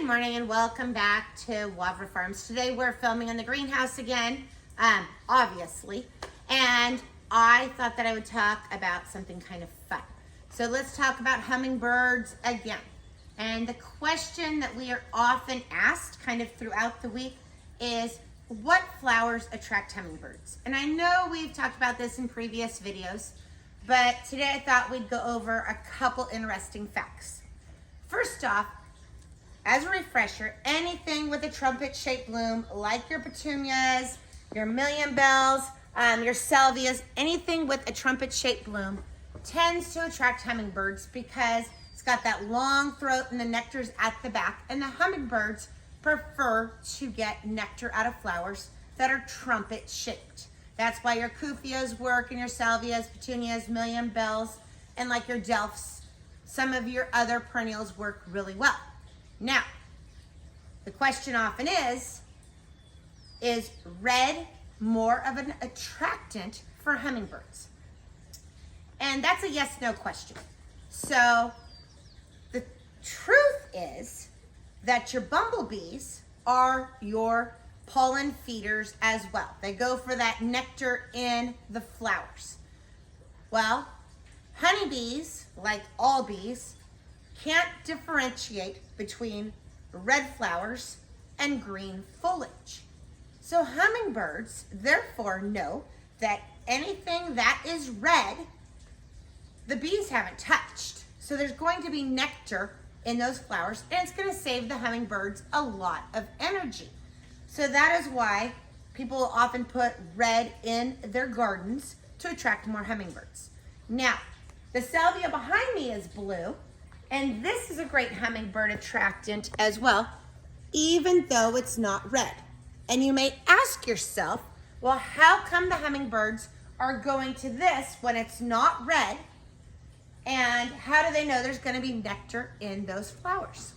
morning and welcome back to Wavra Farms. Today we're filming in the greenhouse again, obviously, and I thought that I would talk about something kind of fun. So let's talk about hummingbirds again. And the question that we are often asked kind of throughout the week is, what flowers attract hummingbirds? And I know we've talked about this in previous videos, but today I thought we'd go over a couple interesting facts. First off, as a refresher, anything with a trumpet-shaped bloom, like your petunias, your million bells, your salvias, anything with a trumpet-shaped bloom tends to attract hummingbirds because it's got that long throat and the nectar's at the back, and the hummingbirds prefer to get nectar out of flowers that are trumpet-shaped. That's why your cupheas work and your salvias, petunias, million bells, and like your delphs, some of your other perennials work really well. Now, the question often is red more of an attractant for hummingbirds? And that's a yes-no question. So the truth is that your bumblebees are your pollen feeders as well. They go for that nectar in the flowers. Well, honeybees, like all bees, can't differentiate between red flowers and green foliage. So hummingbirds therefore know that anything that is red, the bees haven't touched. So there's going to be nectar in those flowers, and it's going to save the hummingbirds a lot of energy. So that is why people often put red in their gardens to attract more hummingbirds. Now, the salvia behind me is blue, and this is a great hummingbird attractant as well, even though it's not red. And you may ask yourself, well, how come the hummingbirds are going to this when it's not red? And how do they know there's going to be nectar in those flowers?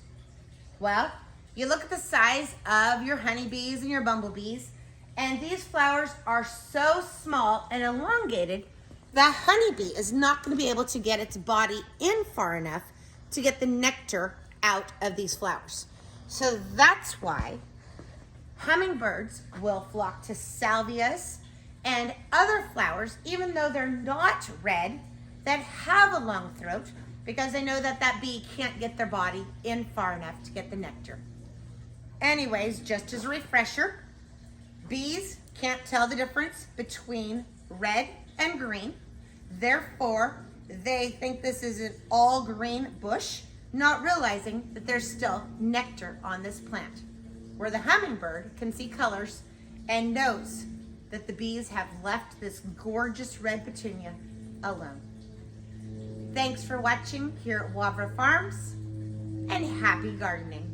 Well, you look at the size of your honeybees and your bumblebees, and these flowers are so small and elongated that honeybee is not going to be able to get its body in far enough to get the nectar out of these flowers. So that's why hummingbirds will flock to salvias and other flowers, even though they're not red, that have a long throat, because they know that that bee can't get their body in far enough to get the nectar. Anyways, just as a refresher, bees can't tell the difference between red and green. Therefore, they think this is an all green bush, not realizing that there's still nectar on this plant. Where the hummingbird can see colors and knows that the bees have left this gorgeous red petunia alone. Thanks for watching here at Wavra Farms, and happy gardening.